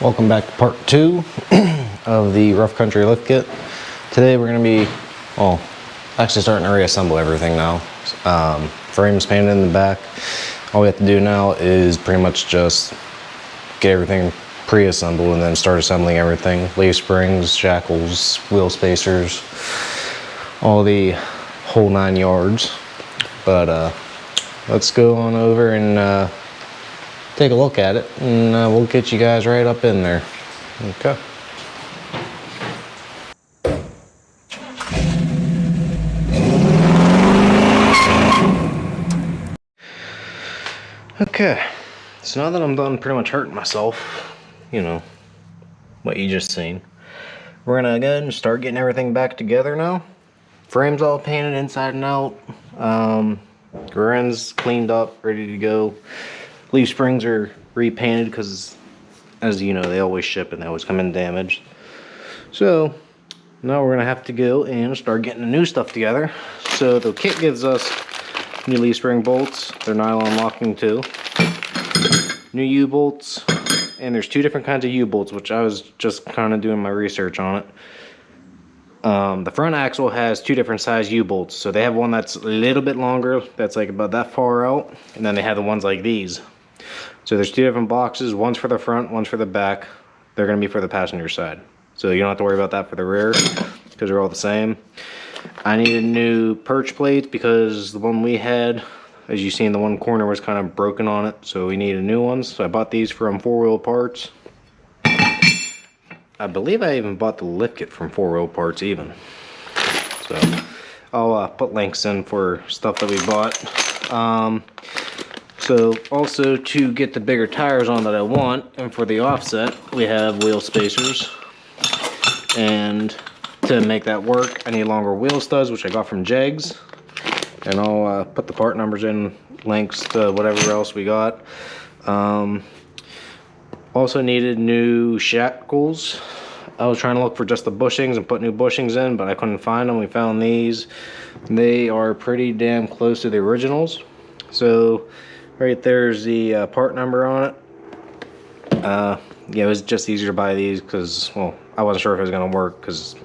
Welcome back to part 2 of the rough country lift kit. Today we're going to be, actually starting to reassemble everything now. Frames painted in the back. All we have to do now is pretty much just get everything pre-assembled and then start assembling everything. Leaf springs, shackles, wheel spacers, all the whole 9 yards. But let's go on over and take a look at it, and we'll get you guys right up in there. Okay. Okay, so now that I'm done pretty much hurting myself, you know, what you just seen, we're gonna go ahead and start getting everything back together now. Frame's all painted inside and out. Rear end's cleaned up, ready to go. Leaf springs are repainted because, as you know, they always ship and they always come in damaged. So now we're gonna have to go and start getting the new stuff together. So the kit gives us new leaf spring bolts. They're nylon locking too. New U-bolts, and there's 2 different kinds of U-bolts, which I was just kind of doing my research on it. The front axle has 2 different size U-bolts. So they have one that's a little bit longer, that's like about that far out, and then they have the ones like these. So there's 2 different boxes, one's for the front, one's for the back. They're gonna be for the passenger side. So you don't have to worry about that for the rear, because they're all the same. I needed new perch plates because the one we had, as you see in the one corner, was kind of broken on it. So we needed new ones. So I bought these from 4 Wheel Parts. I believe I even bought the lift kit from 4 Wheel Parts even. So I'll put links in for stuff that we bought. So also to get the bigger tires on that I want, and for the offset, we have wheel spacers. And to make that work, I need longer wheel studs, which I got from Jegs. And I'll put the part numbers in, links to whatever else we got. Also needed new shackles. I was trying to look for just the bushings and put new bushings in, but I couldn't find them. We found these. They are pretty damn close to the originals. So right there's the part number on it. Yeah, it was just easier to buy these because, well, I wasn't sure if it was going to work because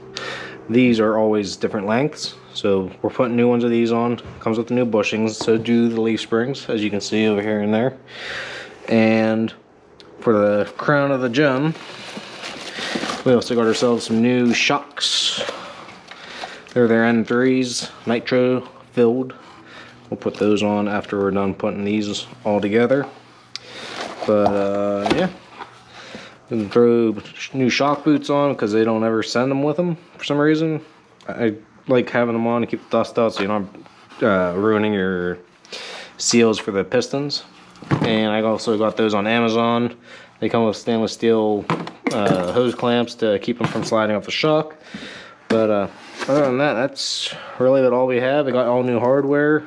these are always different lengths. So we're putting new ones of these on. Comes with the new bushings. So do the leaf springs, as you can see over here and there. And for the crown of the gem, we also got ourselves some new shocks. They're their N3s, nitro filled. We'll put those on after we're done putting these all together. But yeah, we can throw new shock boots on because they don't ever send them with them for some reason. I like having them on to keep the dust out so you're not ruining your seals for the pistons. And I also got those on Amazon. They come with stainless steel hose clamps to keep them from sliding off the shock. But other than that, that's really about all we have. We got all new hardware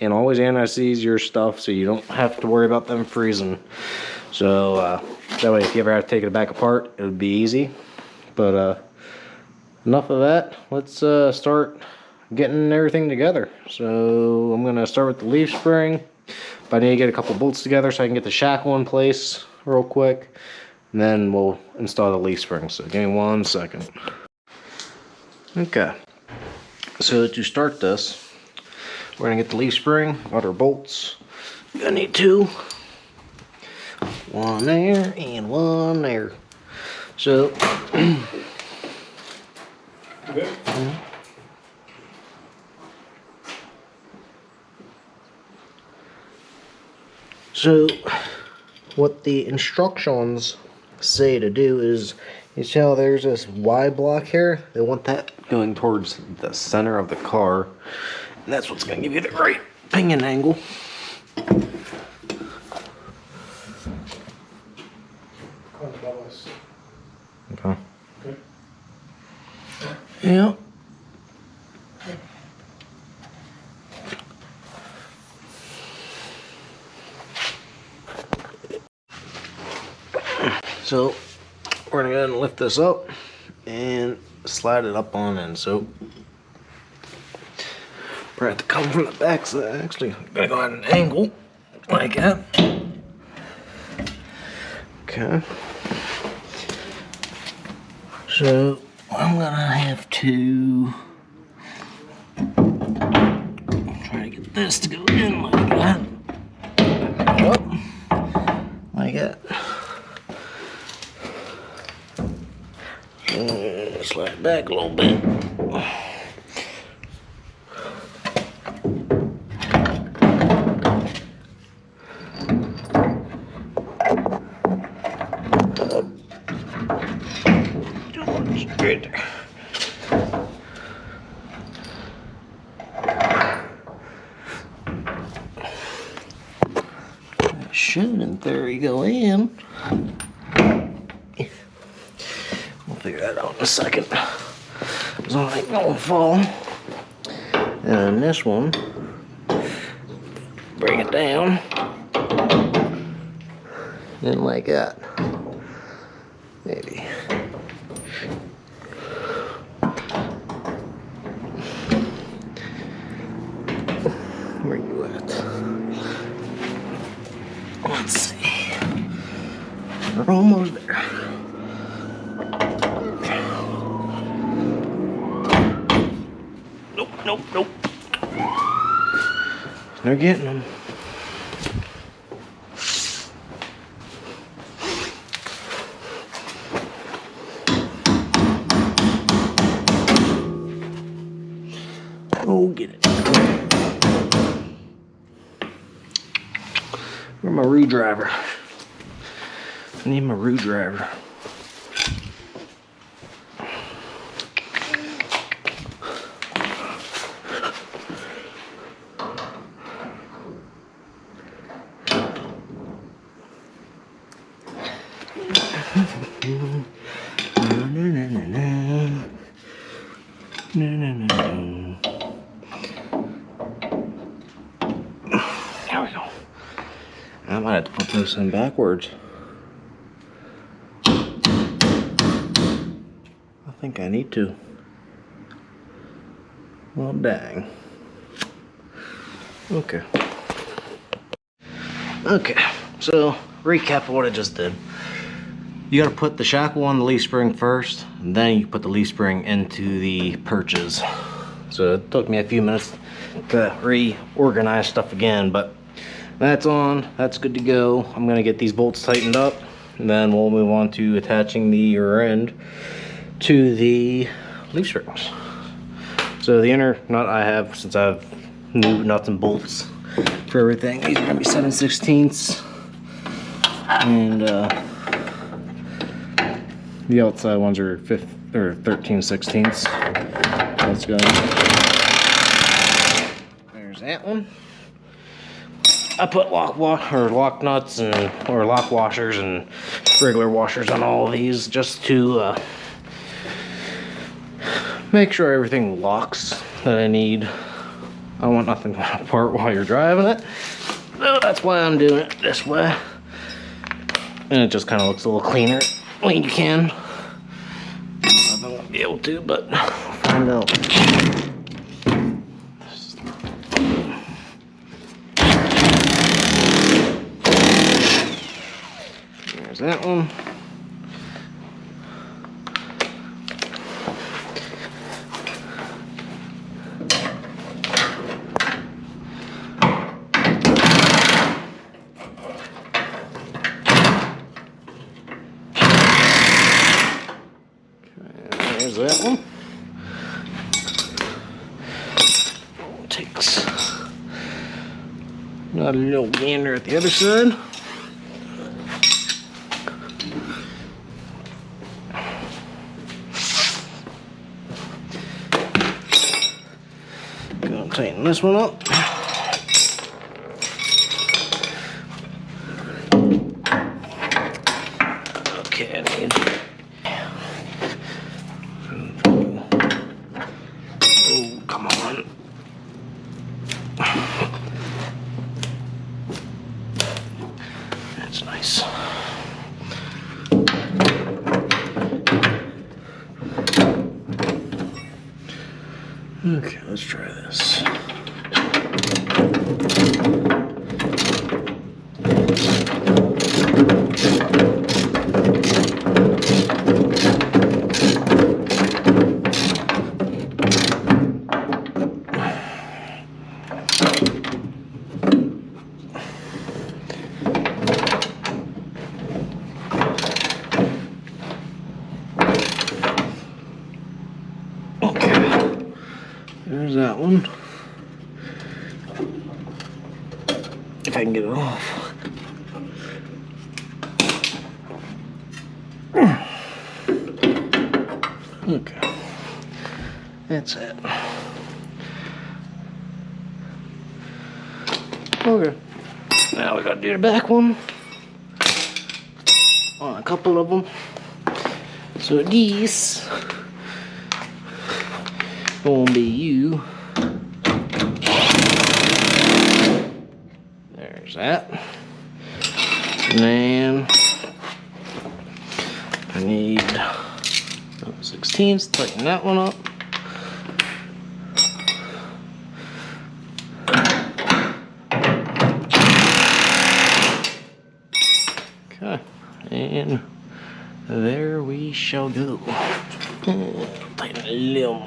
and always anti-seize your stuff so you don't have to worry about them freezing. So that way if you ever have to take it back apart, it would be easy. But enough of that. Let's start getting everything together. So I'm gonna start with the leaf spring. But I need to get a couple bolts together so I can get the shackle in place real quick. And then we'll install the leaf spring. So give me 1 second. Okay. So to start this, we're gonna get the leaf spring, got our bolts. Gonna need 2. 1 there and 1 there. So okay. So what the instructions say to do is, you see how there's this Y block here? They want that going towards the center of the car. And that's what's going to give you the right pinion angle. Okay. Okay. Yeah. So we're gonna go ahead and lift this up and slide it up on in. So we're gonna have to come from the back side. Actually, I'm gonna go at an angle like that. Okay. So I'm gonna have to try to get this to go in like that. Like that. Slide back a little bit. Right there. That should, in theory, go in. We'll figure that out in a second. So I ain't gonna fall. And this one, bring it down. And like that. Maybe. Where you at? Let's see. We're almost there. Nope. They're getting them. Oh, get it. Where's my root driver? I need my root driver. There we go. I might have to put this in backwards. I think I need to. Well, dang. Okay. So recap of what I just did. You gotta put the shackle on the leaf spring first, and then you put the leaf spring into the perches. So it took me a few minutes to reorganize stuff again, but that's on, that's good to go. I'm gonna get these bolts tightened up, and then we'll move on to attaching the rear end to the leaf springs. So the inner nut I have, since I have new nuts and bolts for everything, these are gonna be 7/16, and the outside ones are 13/16. Let's go. There's that one. I put lock nuts or lock washers and regular washers on all of these just to make sure everything locks that I need. I don't want nothing to fall apart while you're driving it. So that's why I'm doing it this way. And it just kind of looks a little cleaner when you can. I won't be able to, but we'll find out. There's that one. There's that one. Takes not a little gander at the other side. Gonna tighten this one up. Okay, I need. Oh, come on. That's nice. Okay, let's try this. There's that one. If I can get it off. Okay. That's it. Okay. Now we gotta do the back one. On a couple of them. So these gonna be you. There's that. And then I need 16s, tighten that one up. Okay, and there we shall go. Tighten a little more.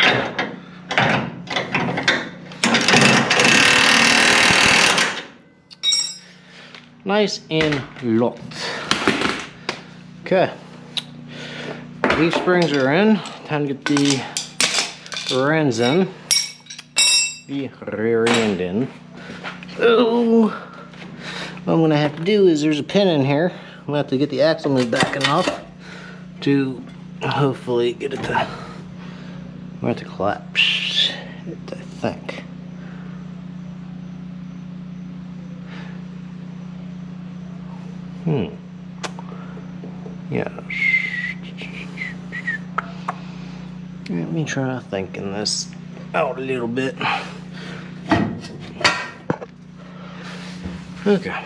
Nice and locked. Okay. These springs are in. Time to get the rear ends in. The rear end in. So, what I'm going to have to do is there's a pin in here. I'm going to have to get the axle moved back enough to hopefully get it to, I'm going to have to collapse it, I think. Yes. Let me try thinking this out a little bit. Okay.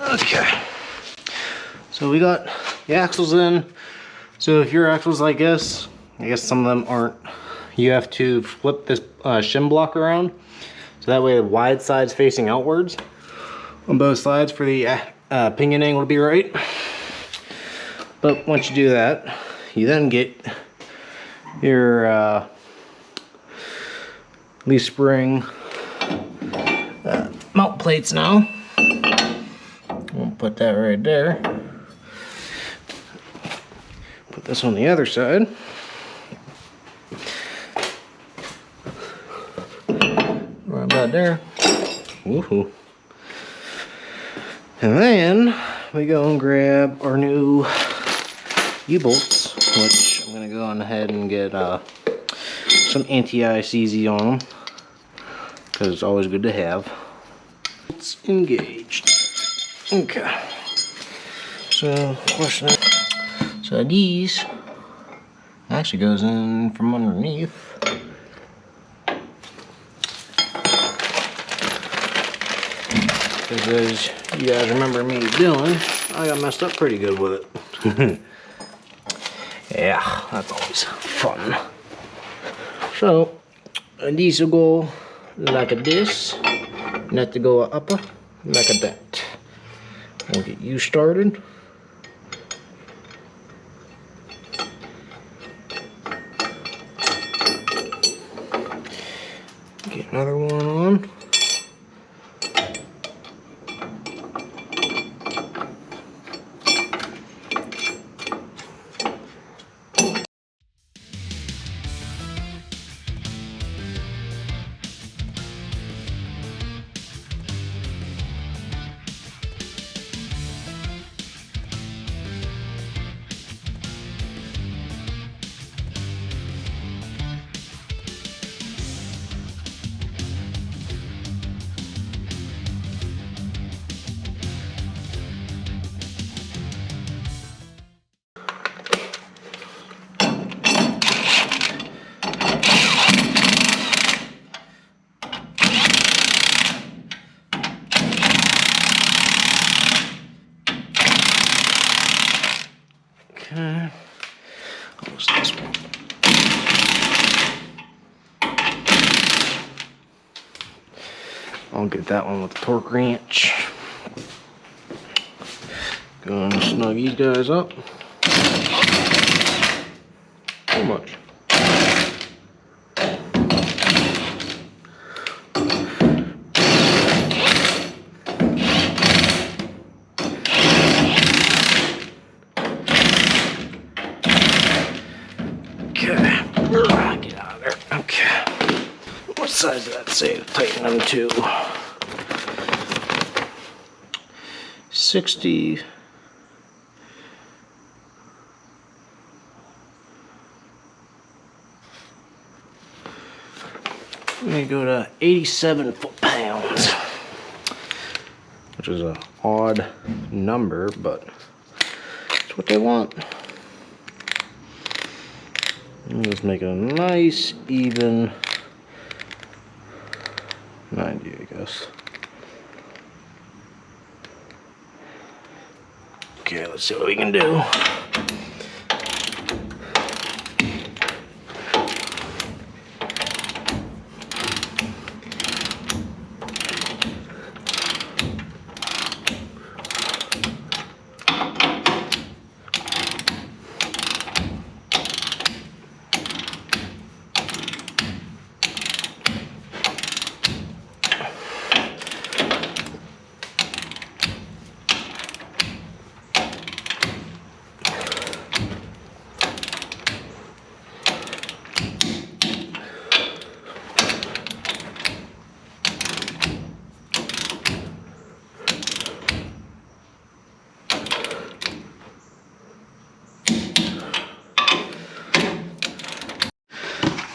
Okay. So we got the axles in. So if your axles like this, I guess some of them aren't, you have to flip this shim block around. So that way the wide side's facing outwards on both sides for the pinion angle to be right. But once you do that, you then get your leaf spring mount plates now. We'll put that right there. Put this on the other side. Right about there. Woohoo. And then we go and grab our new U-bolts, which I'm gonna go on ahead and get some anti-ICZ on them, because it's always good to have. It's engaged. Okay. So question. So these actually goes in from underneath. Because as you guys remember me doing, I got messed up pretty good with it. Yeah, that's always fun. So these will go like this, and that to go up like that. We'll get you started. Get another one on. Okay. What's this one? I'll get that one with the torque wrench. Go and snug these guys up. So much. Okay. size of that safe, tighten them to 60. Let me go to 87 foot-pounds, which is an odd number, but it's what they want. Let's make it a nice, even 90, I guess. Okay, let's see what we can do.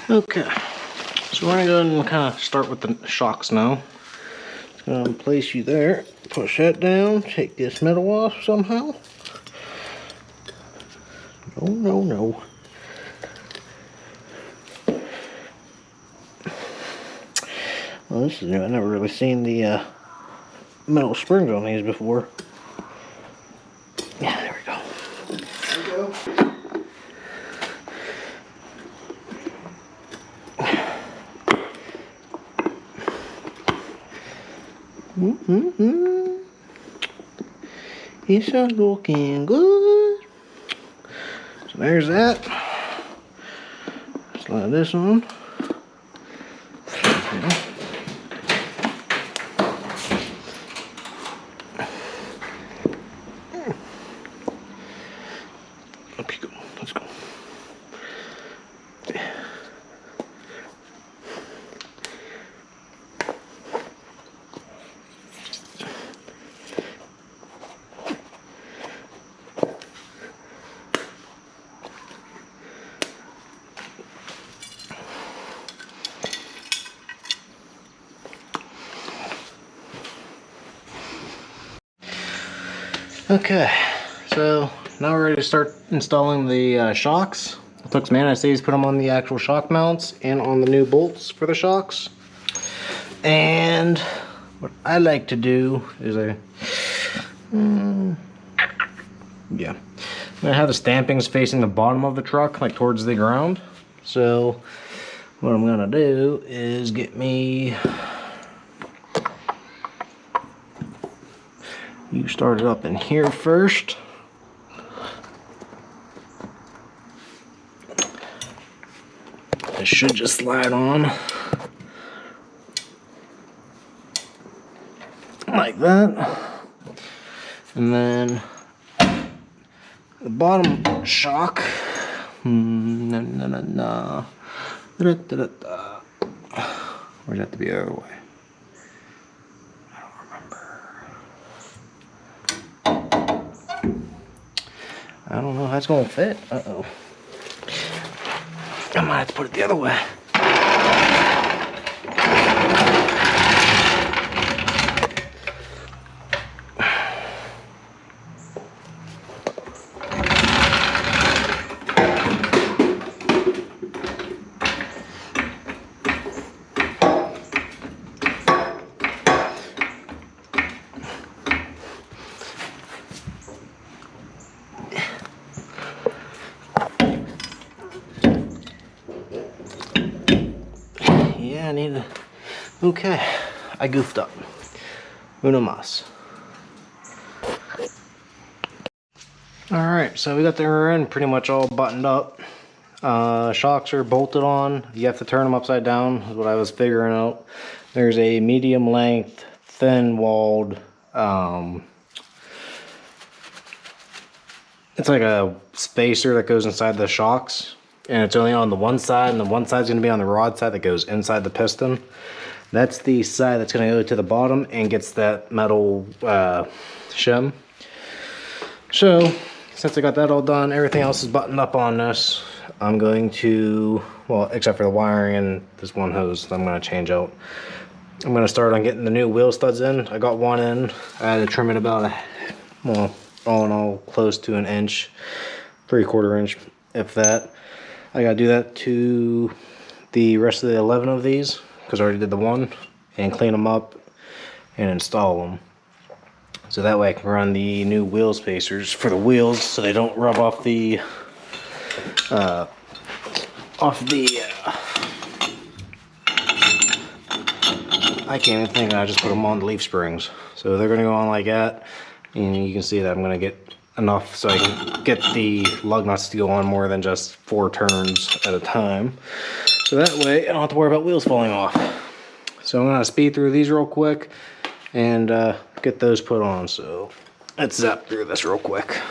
Okay, so we're gonna go ahead and kind of start with the shocks now. Just gonna place you there, push that down, take this metal off somehow. No. Well, this is new. I've never really seen the metal springs on these before. Yeah, there we go. There we go. It's looking good. So there's that. Slide this on. Up you go. Let's go. Okay, so now we're ready to start installing the shocks. It looks, man, I say he's put them on the actual shock mounts and on the new bolts for the shocks. And what I like to do is yeah, I'm gonna have the stampings facing the bottom of the truck, like towards the ground. So what I'm gonna do is get me, you start it up in here first. It should just slide on like that. And then the bottom shock. Where's that to be the other way? I don't know how it's gonna fit. Uh-oh. I might have to put it the other way. Yeah, I need to. Okay, I goofed up. Uno mas. Alright, so we got the rear end pretty much all buttoned up. Shocks are bolted on. You have to turn them upside down, is what I was figuring out. There's a medium length, thin walled, it's like a spacer that goes inside the shocks. and it's only on the one side, and the one side's going to be on the rod side that goes inside the piston. That's the side that's going to go to the bottom and gets that metal shim. So since I got that all done, everything else is buttoned up on this. I'm going to, well, except for the wiring and this one hose that I'm going to change out. I'm going to start on getting the new wheel studs in. I got one in. I had to trim it about, well, all in all, close to an inch, 3/4 inch, if that. I got to do that to the rest of the 11 of these, because I already did the one, and clean them up and install them. So that way I can run the new wheel spacers for the wheels so they don't rub off the I can't even think, I just put them on the leaf springs. So they're gonna go on like that, and you can see that I'm gonna get enough so I can get the lug nuts to go on more than just 4 turns at a time. So that way I don't have to worry about wheels falling off. So I'm gonna speed through these real quick and get those put on. So let's zap through this real quick.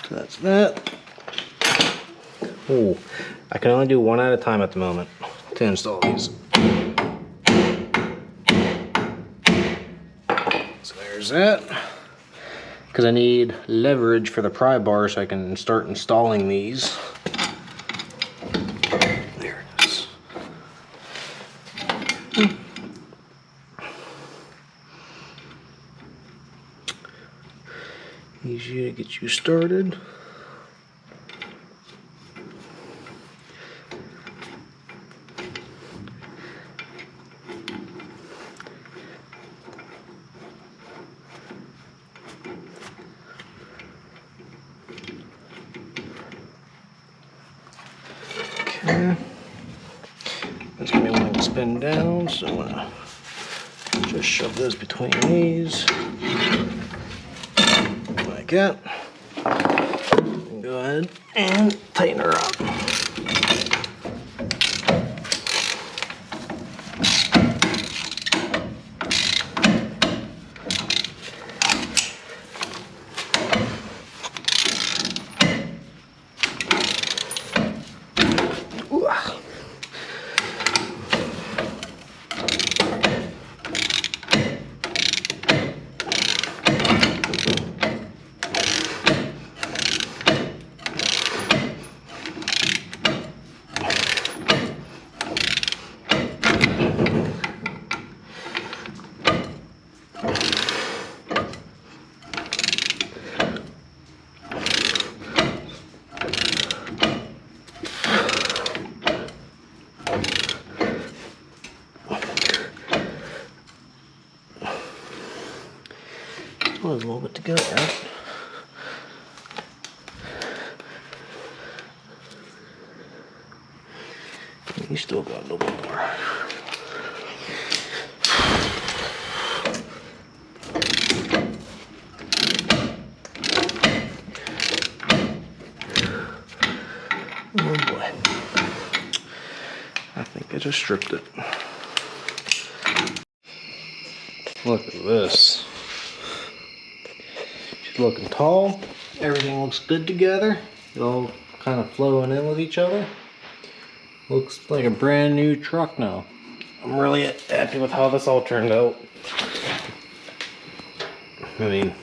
So that's that. Ooh, I can only do one at a time at the moment to install these. So there's that. Because I need leverage for the pry bar so I can start installing these. There it is. Easy to get you started. Okay. That's gonna be one to spin down, so I'm gonna just shove those between these. Like that. Go ahead and tighten her up. Oh, there's a little bit to go, right? You still got a little bit more. Oh boy. I think I just stripped it. Look at this. She's looking tall. Everything looks good together. It all kind of flowing in with each other. Looks like a brand new truck now. I'm really happy with how this all turned out. I mean,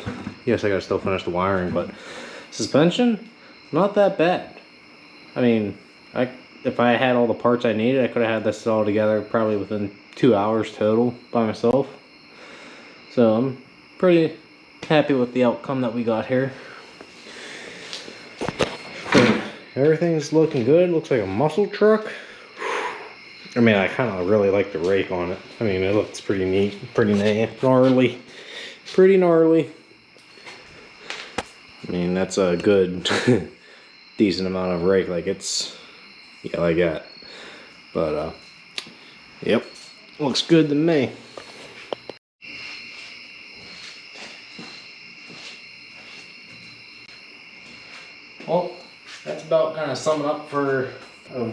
yes, I gotta still finish the wiring, but suspension, not that bad. I mean, if I had all the parts I needed, I could have had this all together probably within 2 hours total by myself. So I'm pretty happy with the outcome that we got here. Everything's looking good. Looks like a muscle truck. I mean, I kind of really like the rake on it. I mean, it looks pretty neat, pretty gnarly. Pretty gnarly. I mean, that's a good, decent amount of rake. Like, it's, yeah, like that. But, yep. Looks good to me. Well, that's about kind of summing up for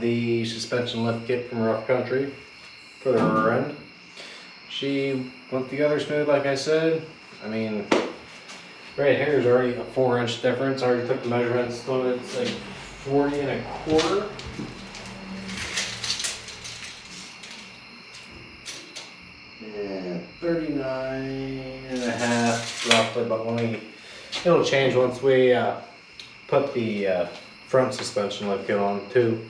the suspension lift kit from Rough Country for the rear end. She went together smooth, like I said. I mean, right here is already a 4-inch difference. I already took the measurements, so it's like 40 1/4. And 39.5 roughly, but it'll change once we put the front suspension lift kit on too.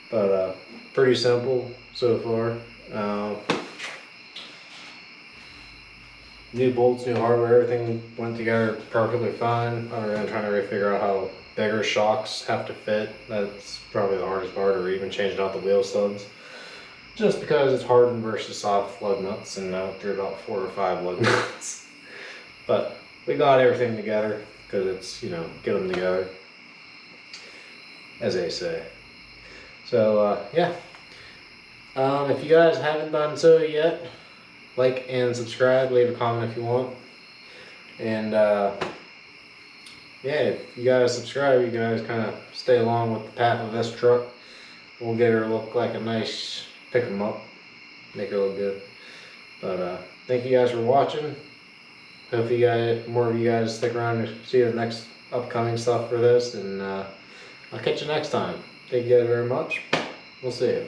But pretty simple so far. New bolts, new hardware, everything went together perfectly fine. I'm trying to figure out how bigger shocks have to fit. That's probably the hardest part, or even changing out the wheel studs. Just because it's hardened versus soft lug nuts, and now they're about 4 or 5 lug nuts. But we got everything together because it's, you know, get them together, as they say. So yeah, if you guys haven't done so yet, like and subscribe, leave a comment if you want. And yeah, if you guys subscribe, you guys kind of stay along with the path of this truck. We'll get her look like a nice, pick them up, make her look good. But thank you guys for watching. Hope more of you guys stick around to see the next upcoming stuff for this, and I'll catch you next time. Thank you guys very much. We'll see you.